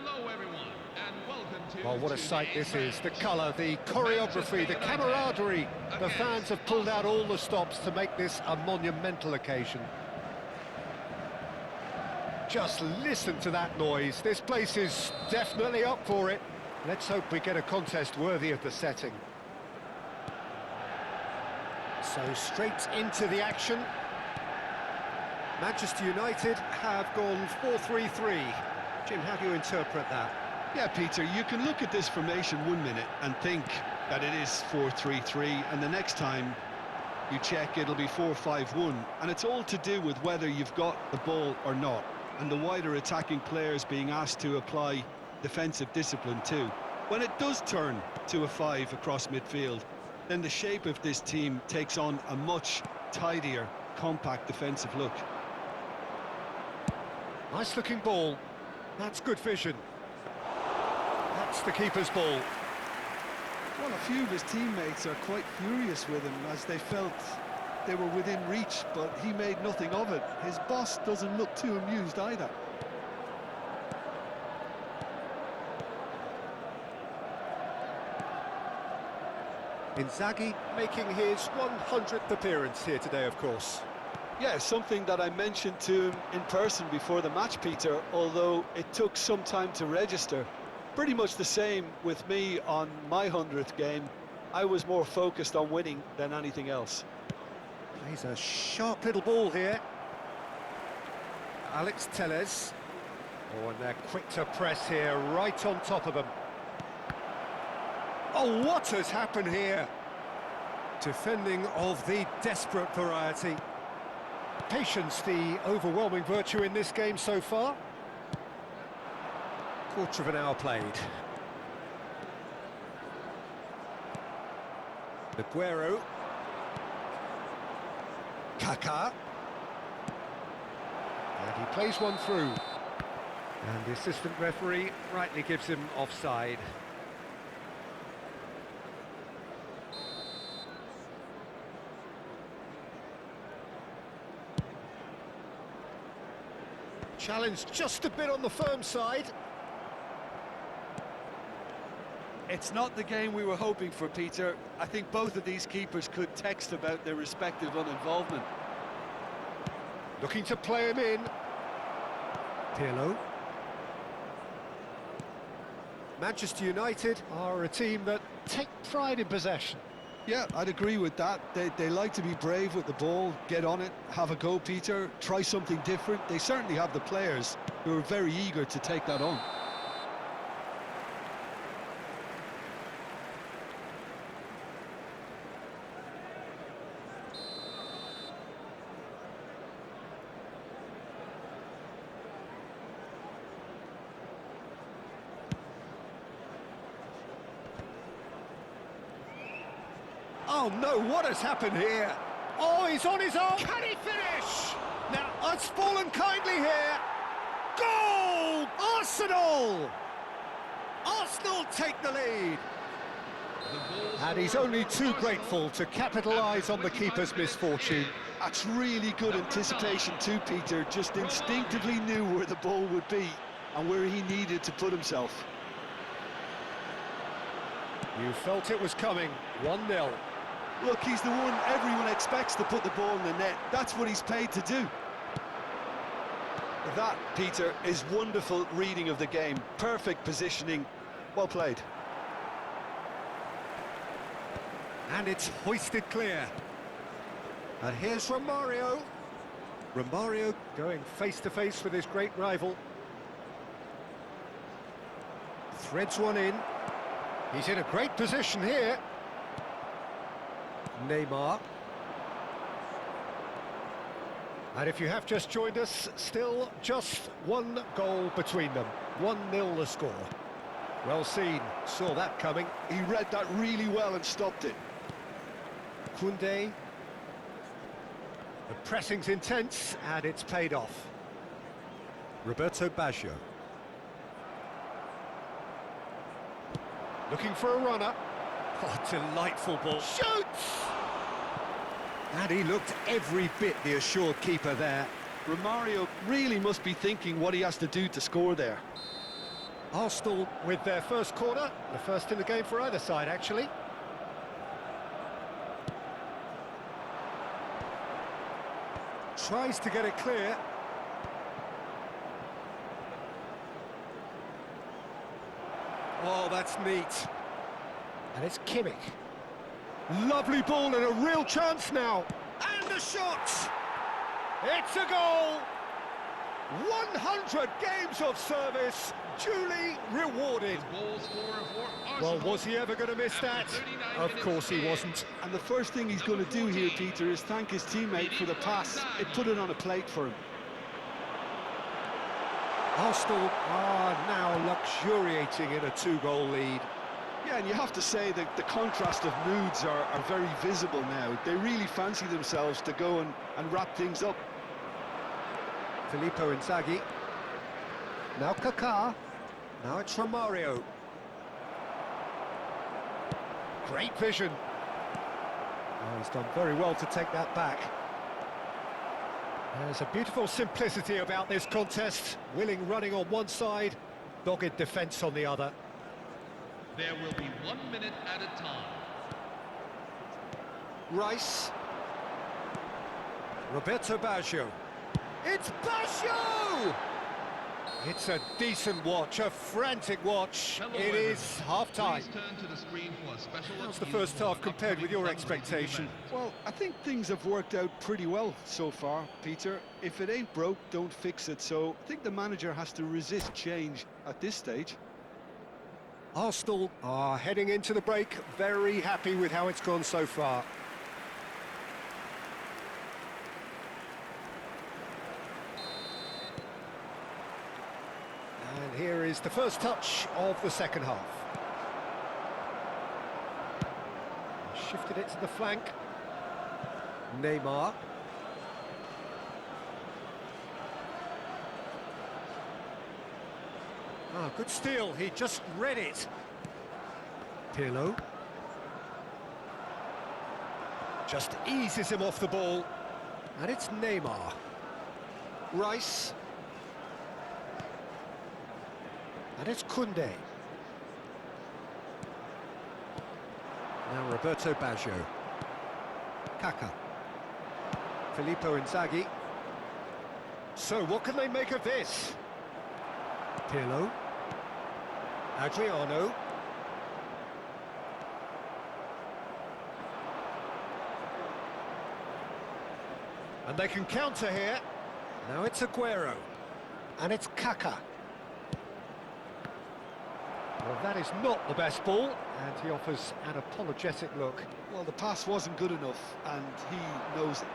Hello everyone, and welcome to... Well, what a sight this is. The colour, the choreography, the camaraderie. The fans have pulled out all the stops to make this a monumental occasion. Just listen to that noise. This place is definitely up for it. Let's hope we get a contest worthy of the setting. So straight into the action. Manchester United have gone 4-3-3. Jim, how do you interpret that? Yeah, Peter, you can look at this formation 1 minute and think that it is 4-3-3, and the next time you check it'll be 4-5-1, and it's all to do with whether you've got the ball or not, and the wider attacking players being asked to apply defensive discipline too. When it does turn to a 5 across midfield, then the shape of this team takes on a much tidier, compact defensive look. Nice looking ball. That's good vision. That's the keeper's ball. Well, a few of his teammates are quite furious with him as they felt they were within reach, but he made nothing of it. His boss doesn't look too amused either. Inzaghi making his 100th appearance here today, of course. Yeah, something that I mentioned to him in person before the match, Peter, although it took some time to register. Pretty much the same with me on my 100th game. I was more focused on winning than anything else. Plays a sharp little ball here. Alex Telles. Oh, and they're quick to press here, right on top of them. Oh, what has happened here? Defending of the desperate variety. Patience, the overwhelming virtue in this game so far. Quarter of an hour played. Aguero. Kaká. And he plays one through. And the assistant referee rightly gives him offside. Challenge just a bit on the firm side. It's not the game we were hoping for, Peter. I think both of these keepers could text about their respective uninvolvement. Looking to play him in. Pirlo. Manchester United are a team that take pride in possession. Yeah, I'd agree with that. They like to be brave with the ball, get on it, have a go, Peter, try something different. They certainly have the players who are very eager to take that on. Oh no, what has happened here? Oh, he's on his own. Can he finish? Now, it's fallen kindly here. Goal! Arsenal! Arsenal take the lead. And he's only too grateful to capitalise on the keeper's misfortune. That's really good anticipation too, Peter. Just instinctively knew where the ball would be and where he needed to put himself. You felt it was coming. 1-0. Look, he's the one everyone expects to put the ball in the net. That's what he's paid to do. That, Peter, is wonderful reading of the game. Perfect positioning. Well played. And it's hoisted clear. And here's Romario. Romario going face-to-face with his great rival. Threads one in. He's in a great position here. Neymar. And if you have just joined us, still just one goal between them. 1-0 the score. Well seen, saw that coming. He read that really well and stopped it. Koundé. The pressing's intense and it's paid off. Roberto Baggio. Looking for a runner. Oh, delightful ball. Shoots! And he looked every bit the assured keeper there. Romario really must be thinking what he has to do to score there. Arsenal with their first corner, the first in the game for either side, actually. Tries to get it clear. Oh, that's neat. And it's Kimmich. Lovely ball and a real chance now. And a shot! It's a goal! 100 games of service, duly rewarded. Goal scorer for Well, Arsenal. was he ever going to miss that? After 39 Of minutes course he in. wasn't. And the first thing he's going to do here, Peter, is thank his teammate for the pass. It put it on a plate for him. Arsenal are now luxuriating in a two-goal lead. Yeah, and you have to say that the contrast of moods are very visible now. They really fancy themselves to go and wrap things up. Filippo Inzaghi. Now Kaká. Now it's Romario. Great vision. Oh, he's done very well to take that back. There's a beautiful simplicity about this contest. Willing running on one side, dogged defence on the other. There will be 1 minute at a time. Rice. Roberto Baggio. It's Baggio! It's a decent watch, a frantic watch. Hello, It everyone. is half-time. Please turn to the screen for a special How's the appeal first for half compared with your upcoming fundraising expectation? event. Well, I think things have worked out pretty well so far, Peter. If it ain't broke, don't fix it. So I think the manager has to resist change at this stage. Arsenal are heading into the break, very happy with how it's gone so far. And here is the first touch of the second half. Shifted it to the flank. Neymar. Ah, good steal, he just read it. Pirlo. Just eases him off the ball. And it's Neymar. Rice. And it's Koundé. Now Roberto Baggio. Kaká. Filippo Inzaghi. So what can they make of this? Pirlo. Adriano. And they can counter here. Now it's Aguero. And it's Kaká. Well, that is not the best ball, and he offers an apologetic look. Well, the pass wasn't good enough, and he knows it.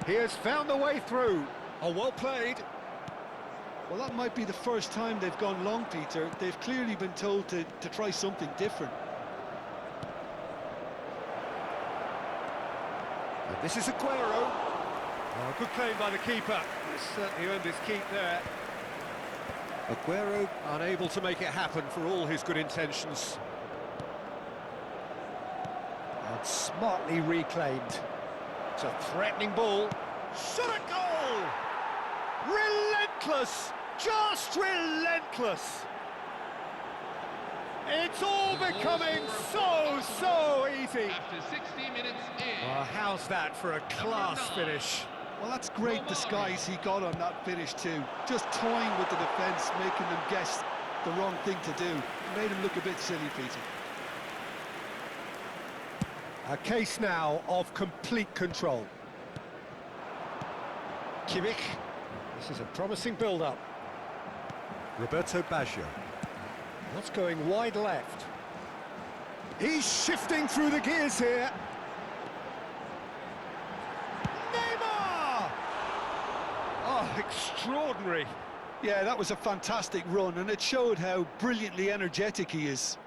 He has found the way through. Oh, well played. Well, that might be the first time they've gone long, Peter. They've clearly been told to try something different. And this is Aguero. Oh, good claim by the keeper. He's certainly earned his keep there. Aguero unable to make it happen for all his good intentions. And smartly reclaimed. It's a threatening ball. Shot at goal! Relentless! Just relentless! It's all becoming so easy. After 60 minutes in. Well, how's that for a class finish? Well, that's great disguise he got on that finish too. Just toying with the defence, making them guess the wrong thing to do. Made him look a bit silly, Peter. A case now of complete control. Kimmich. This is a promising build-up. Roberto Baggio. That's going wide left. He's shifting through the gears here. Neymar! Oh, extraordinary. Yeah, that was a fantastic run, and it showed how brilliantly energetic he is.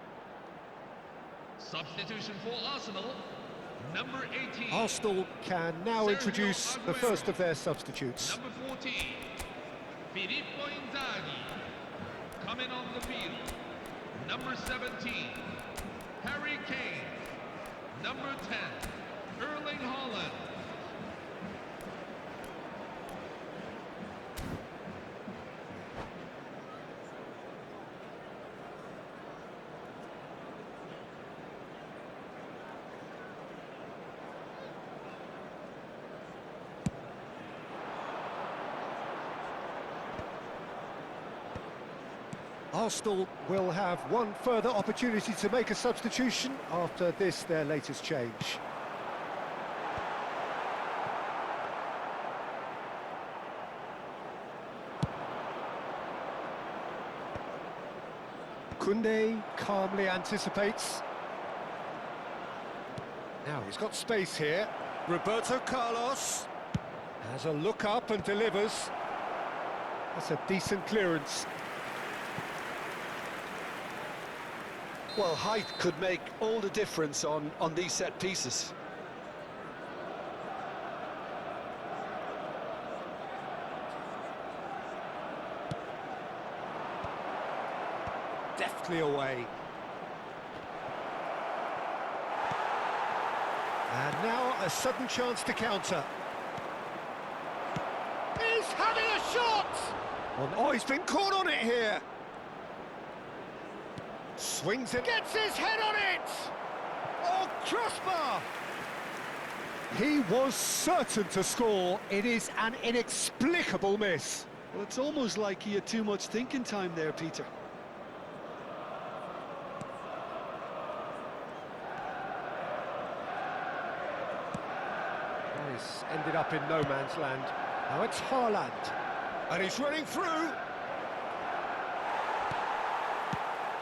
Substitution for Arsenal. Number 18. Arsenal can now Sergio introduce the Aguero. first of their substitutes. Number 14. Filippo Inzaghi. Coming on the field. Number 17. Harry Kane. Number 10. Erling Haaland. Arsenal will have one further opportunity to make a substitution after this, their latest change. Koundé calmly anticipates. Now he's got space here. Roberto Carlos has a look up and delivers. That's a decent clearance. Well, height could make all the difference on these set pieces. Deftly away. And now a sudden chance to counter. He's having a shot! Oh, he's been caught on it here. Swings it, gets his head on it! Oh, crossbar! He was certain to score. It is an inexplicable miss. Well, it's almost like he had too much thinking time there, Peter. He's ended up in no man's land. Now it's Haaland. And he's running through.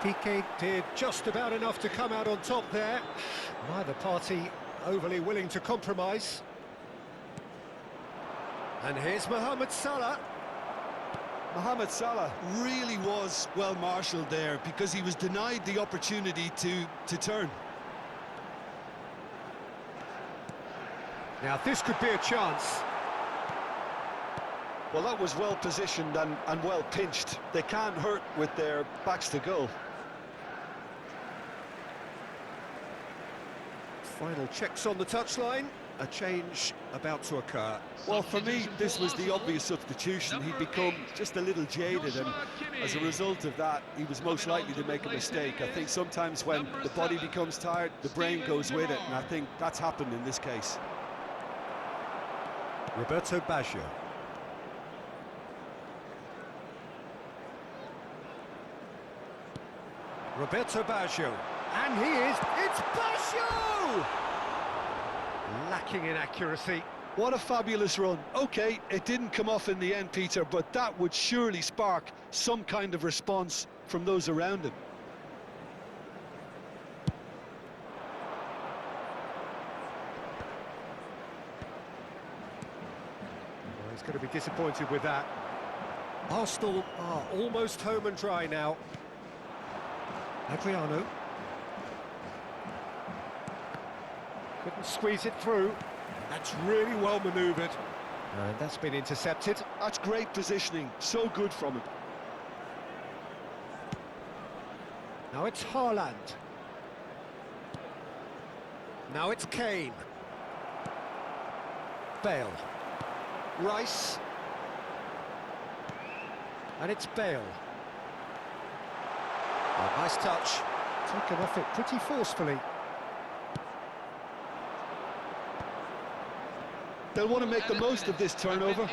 Piqué did just about enough to come out on top there. Neither party overly willing to compromise. And here's Mohamed Salah. Mohamed Salah really was well marshalled there because he was denied the opportunity to turn. Now this could be a chance. Well, that was well positioned and well pinched. They can't hurt with their backs to goal. Final checks on the touchline. A change about to occur. Well, for me, this was the obvious substitution. He'd become just a little jaded, and as a result of that, he was most likely to make a mistake. I think sometimes when the body becomes tired, the brain goes with it, and I think that's happened in this case. Roberto Baggio. Roberto Baggio. And he is... It's Baggio! Lacking in accuracy. What a fabulous run. OK, it didn't come off in the end, Peter, but that would surely spark some kind of response from those around him. Well, he's going to be disappointed with that. Arsenal are almost home and dry now. Adriano. Couldn't squeeze it through. That's really well manoeuvred. And that's been intercepted. That's great positioning. So good from him. Now it's Haaland. Now it's Kane. Bale. Rice. And it's Bale. Oh, nice touch. Taken off it pretty forcefully. They'll want to make the most of this turnover.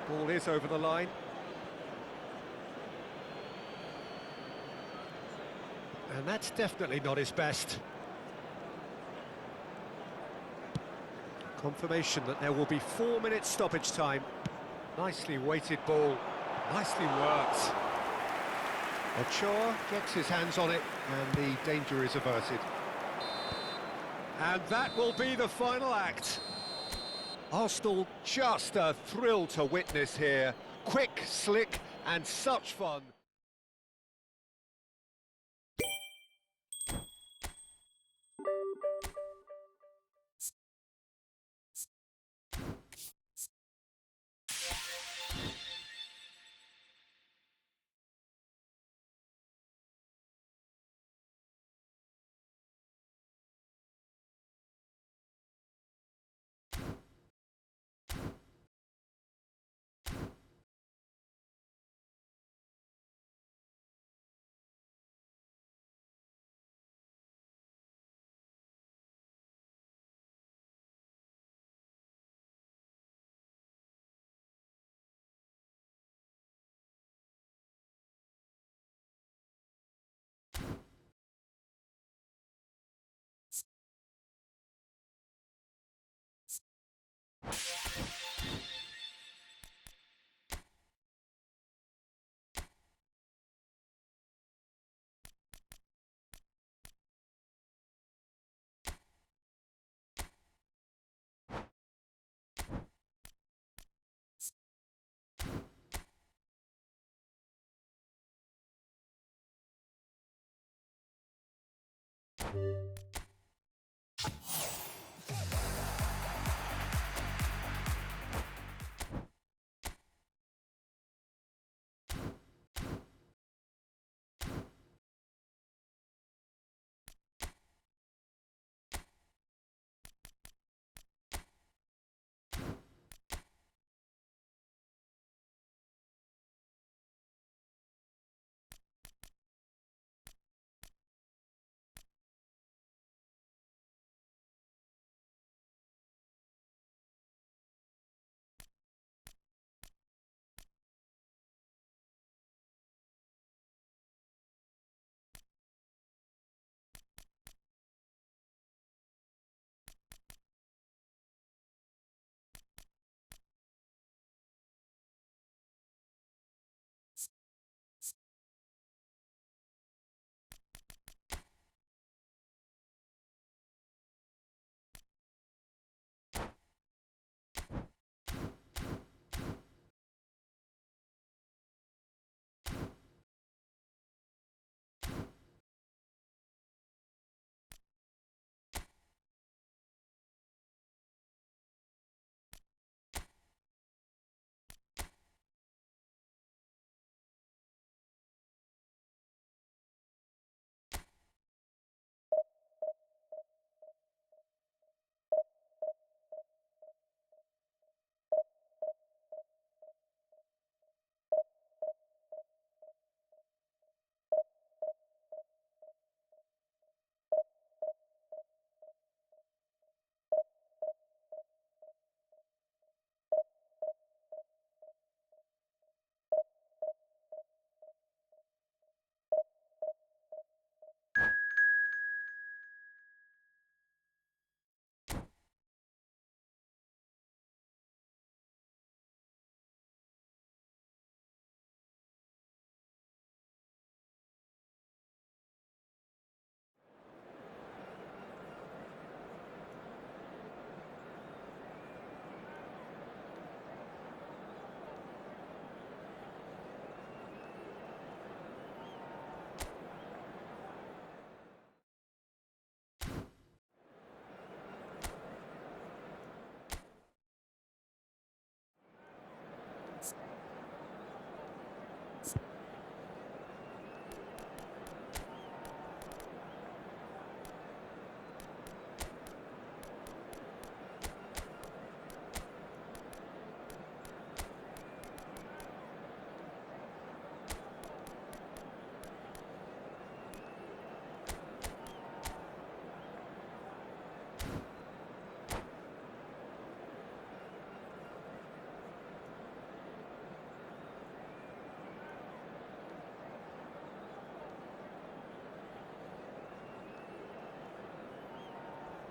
Ball is over the line. And that's definitely not his best. Confirmation that there will be 4 minutes stoppage time. Nicely weighted ball. Nicely worked. Ochoa gets his hands on it, and the danger is averted. And that will be the final act. Arsenal, just a thrill to witness here. Quick, slick, and such fun.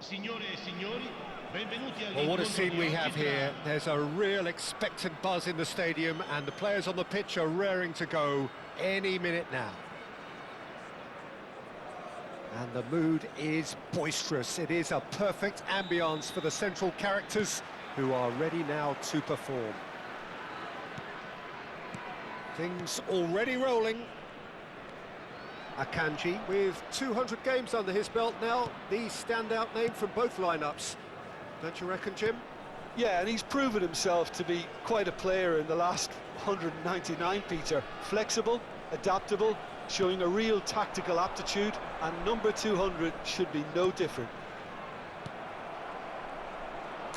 Signore e signori, benvenuti Well, what a all'incontro scene di we oggi have tra- here. There's a real expectant buzz in the stadium, and the players on the pitch are raring to go any minute now. And the mood is boisterous. It is a perfect ambience for the central characters who are ready now to perform. Things already rolling. Akanji, with 200 games under his belt now, the standout name from both lineups. Don't you reckon, Jim? Yeah, and he's proven himself to be quite a player in the last 199, Peter. Flexible, adaptable, showing a real tactical aptitude, and number 200 should be no different.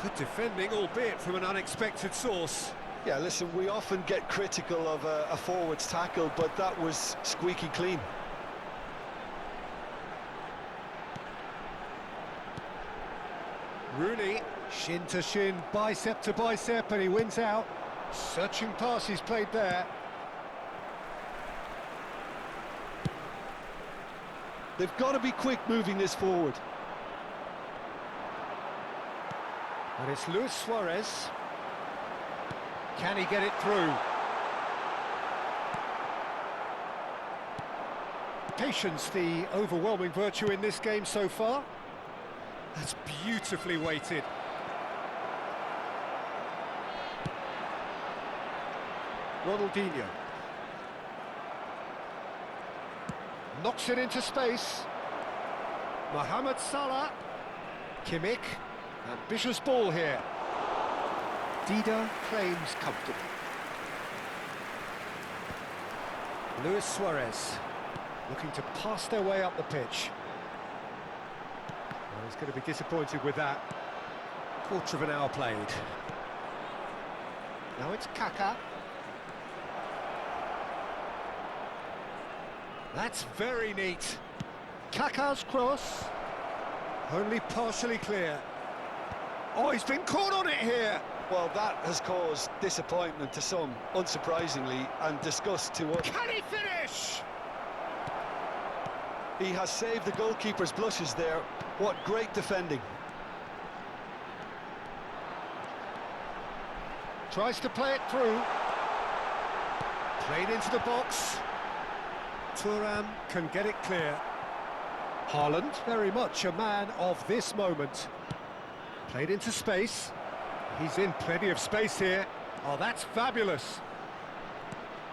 Good defending, albeit from an unexpected source. Yeah, listen, we often get critical of a forward's tackle, but that was squeaky clean. Rooney, shin to shin, bicep to bicep, and he wins out. Searching pass he's played there. They've got to be quick moving this forward. And it's Luis Suarez. Can he get it through? Patience, the overwhelming virtue in this game so far. That's beautifully weighted. Ronaldinho. Knocks it into space. Mohamed Salah. Kimmich. Ambitious ball here. Dida claims comfortably. Luis Suarez looking to pass their way up the pitch. Well, he's going to be disappointed with that. Quarter of an hour played. Now it's Kaká. That's very neat. Kaká's cross. Only partially clear. Oh, he's been caught on it here. Well, that has caused disappointment to some, unsurprisingly, and disgust to others. Can he finish? He has saved the goalkeeper's blushes there. What great defending. Tries to play it through. Played into the box. Thuram can get it clear. Haaland, very much a man of this moment. Played into space. He's in plenty of space here. Oh, that's fabulous.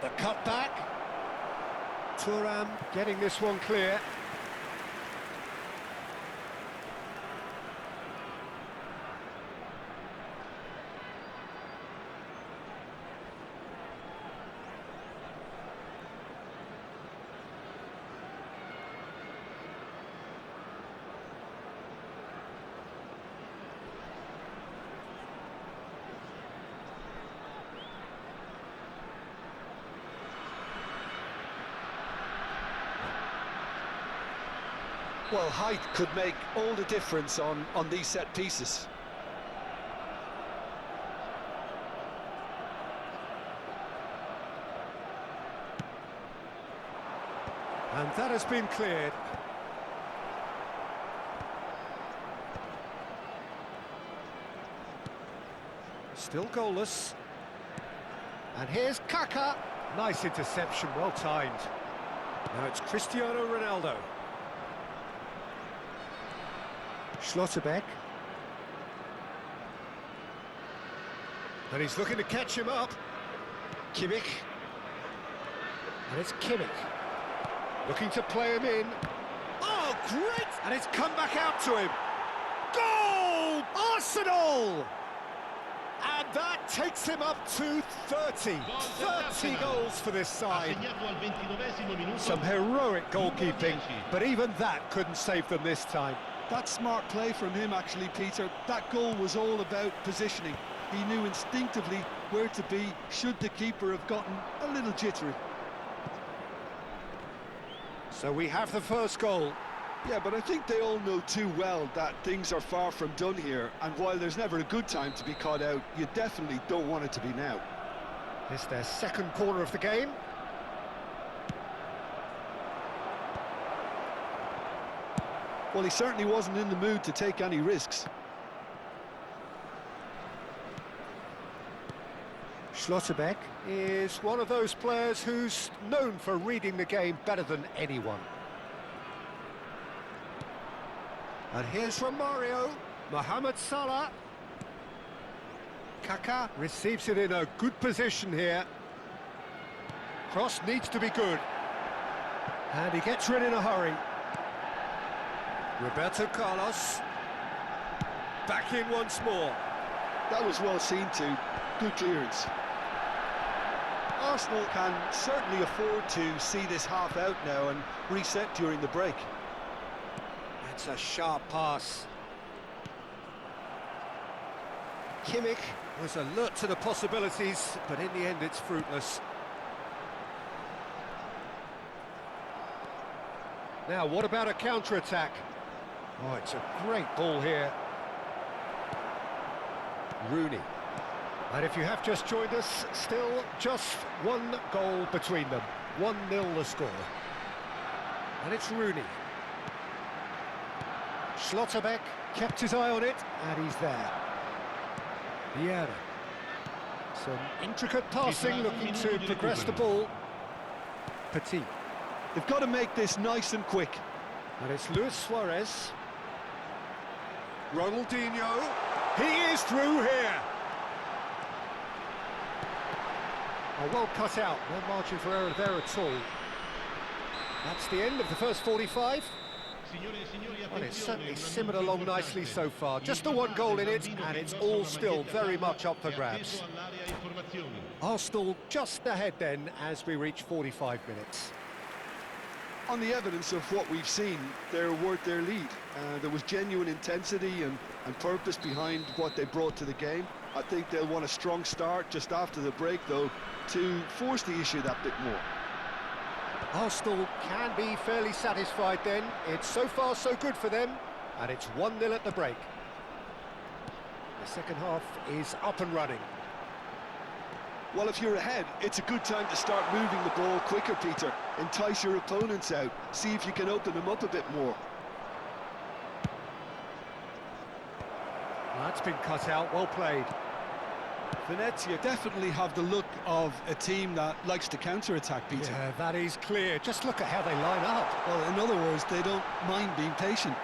The cut back. Thuram getting this one clear. Well, height could make all the difference on these set pieces. And that has been cleared. Still goalless. And here's Kaká. Nice interception, well timed. Now it's Cristiano Ronaldo. Schlotterbeck. And he's looking to catch him up. Kimmich. And it's Kimmich. Looking to play him in. Oh, great! And it's come back out to him. Goal! Arsenal! And that takes him up to 30. 30 goals for this side. Some heroic goalkeeping, but even that couldn't save them this time. That's smart play from him, actually, Peter. That goal was all about positioning. He knew instinctively where to be should the keeper have gotten a little jittery. So we have the first goal. Yeah, but I think they all know too well that things are far from done here, and while there's never a good time to be caught out, you definitely don't want it to be now. It's their second corner of the game. Well, he certainly wasn't in the mood to take any risks. Schlotterbeck is one of those players who's known for reading the game better than anyone. And here's Romario, Mohamed Salah. Kaká receives it in a good position here. Cross needs to be good. And he gets rid in a hurry. Roberto Carlos. Back in once more. That was well seen too. Good clearance. Arsenal can certainly afford to see this half out now and reset during the break. It's a sharp pass. Kimmich was alert to the possibilities, but in the end it's fruitless. Now, what about a counter-attack? Oh, it's a great ball here. Rooney. And if you have just joined us, still just one goal between them. 1-0 the score. And it's Rooney. Schlotterbeck kept his eye on it, and he's there. Vieira. Some intricate passing, looking to progress the ball. Petit. They've got to make this nice and quick. And it's Luis Suarez. Ronaldinho. He is through here. Oh, well cut out. No margin for error there at all. That's the end of the first 45. Well, it's certainly simmered along nicely so far. Just the one goal in it, and it's all still very much up for grabs. Arsenal just ahead then as we reach 45 minutes. On the evidence of what we've seen, they're worth their lead. There was genuine intensity and purpose behind what they brought to the game. I think they'll want a strong start just after the break, though, to force the issue that bit more. Arsenal can be fairly satisfied then. It's so far so good for them, and it's 1-0 at the break. The second half is up and running. Well, if you're ahead, it's a good time to start moving the ball quicker, Peter. Entice your opponents out, see if you can open them up a bit more. That's been cut out, well played. Venezia definitely have the look of a team that likes to counter-attack, Peter. Yeah, that is clear. Just look at how they line up. Well, in other words, they don't mind being patient.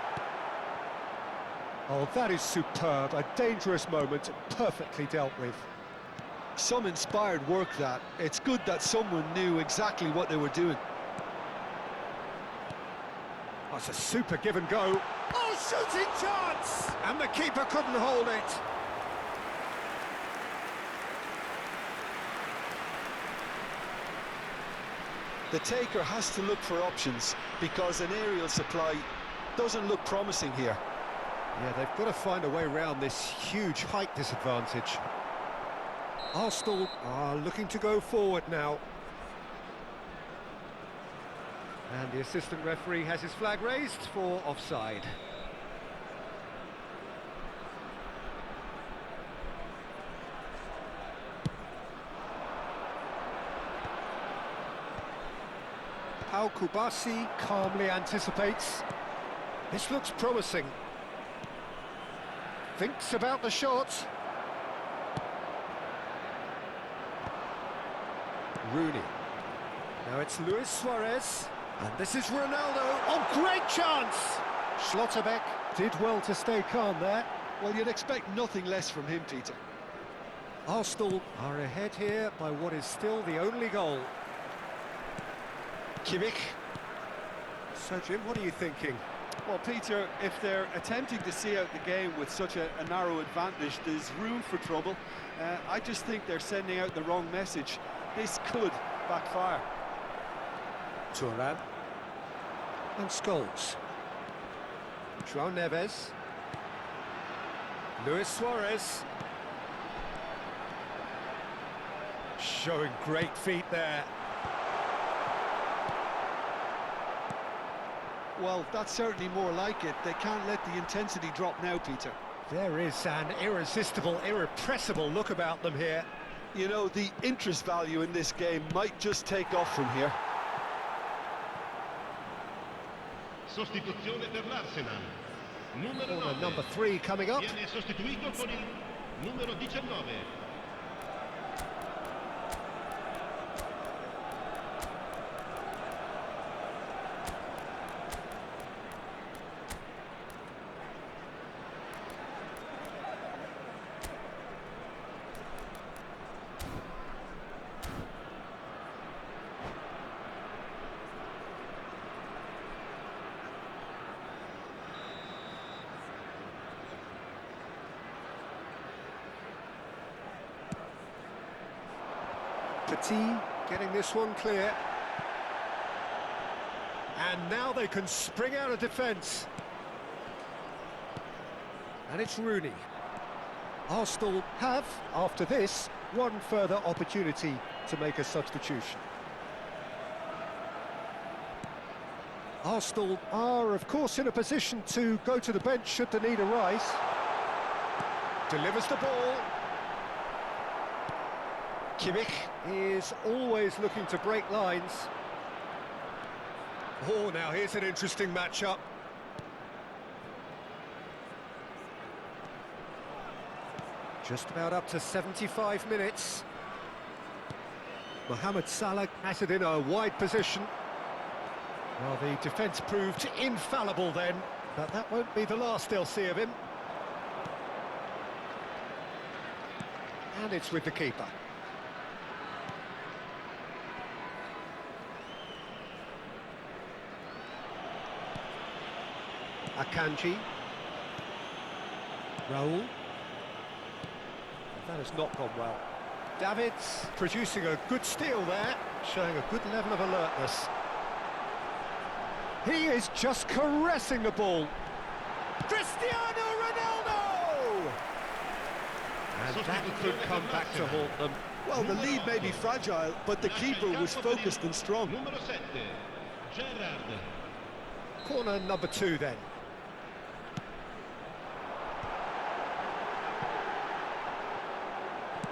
Oh, that is superb. A dangerous moment, perfectly dealt with. Some inspired work, that. It's good that someone knew exactly what they were doing. That's a super give and go. Oh, shooting chance! And the keeper couldn't hold it. The taker has to look for options because an aerial supply doesn't look promising here. Yeah, they've got to find a way around this huge height disadvantage. Arsenal are looking to go forward now. And the assistant referee has his flag raised for offside. Pau Kubasi calmly anticipates. This looks promising. Thinks about the shot. Rooney. Now it's Luis Suarez. And this is Ronaldo. Oh, great chance! Schlotterbeck did well to stay calm there. Well, you'd expect nothing less from him, Peter. Arsenal are ahead here by what is still the only goal. Kimmich. So, Jim, what are you thinking? Well, Peter, if they're attempting to see out the game with such a narrow advantage, there's room for trouble. I just think they're sending out the wrong message. This could backfire. Thuram. And Scholes. João Neves. Luis Suarez. Showing great feet there. Well, that's certainly more like it. They can't let the intensity drop now, Peter. There is an irresistible, irrepressible look about them here. You know, the interest value in this game might just take off from here. Sostituzione per l'Arsenal. Corner number 3 coming up. Viene sostituito con il numero 19. Petit getting this one clear. And now they can spring out of defence. And it's Rooney. Arsenal have, after this, one further opportunity to make a substitution. Arsenal are, of course, in a position to go to the bench should the need arise. Delivers the ball. Kimmich is always looking to break lines. Oh, now here's an interesting matchup. Just about up to 75 minutes. Mohamed Salah has it in a wide position. Well, the defence proved infallible then, but that won't be the last they'll see of him. And it's with the keeper. Akanji. Raul. That has not gone well. Davids producing a good steal there, showing a good level of alertness. He is just caressing the ball. Cristiano Ronaldo! And that could come back to haunt them. Well, the lead may be fragile, but the keeper was focused and strong. Numero 7, Gerrard. Corner number 2 then.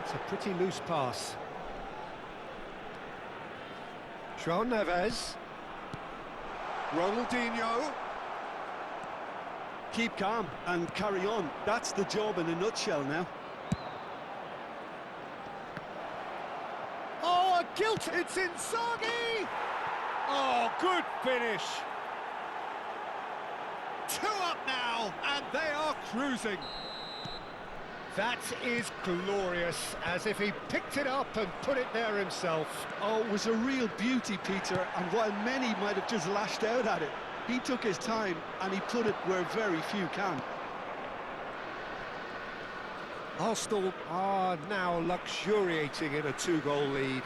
It's a pretty loose pass. João Neves. Ronaldinho. Keep calm and carry on. That's the job in a nutshell now. Oh, a guilt! It's Inzaghi! Oh, good finish. 2 up now, and they are cruising. That is glorious, as if he picked it up and put it there himself. Oh, it was a real beauty, Peter, and while many might have just lashed out at it, he took his time and he put it where very few can. Arsenal are now luxuriating in a 2-goal lead.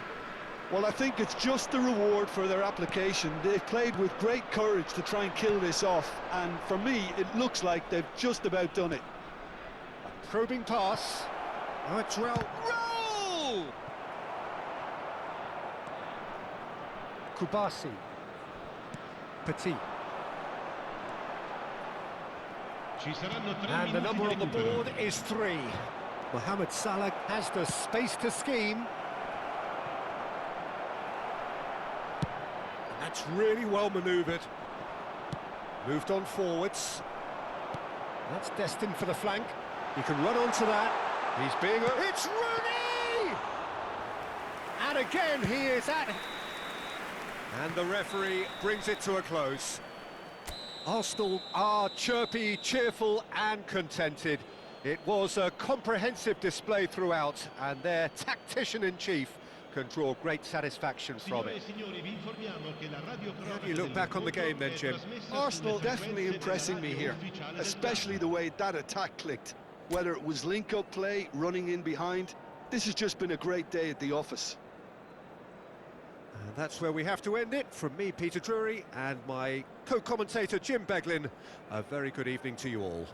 Well, I think it's just the reward for their application. They've played with great courage to try and kill this off, and for me, it looks like they've just about done it. Probing pass. Oh, it's Roll! Kubasi. Petit. Ci saranno 3 And the minuti number di on the recupero. board is 3. Mohamed Salah has the space to scheme. And that's really well manoeuvred. Moved on forwards. That's destined for the flank. He can run onto that. He's being... It's Rooney! And again he is at... And the referee brings it to a close. Arsenal are chirpy, cheerful and contented. It was a comprehensive display throughout, and their tactician-in-chief can draw great satisfaction from it. How do you look back on the game then, Jim? Arsenal definitely impressing me here, especially the way that attack clicked. Whether it was link-up play, running in behind, this has just been a great day at the office. And that's where we have to end it. From me, Peter Drury, and my co-commentator, Jim Beglin, a very good evening to you all.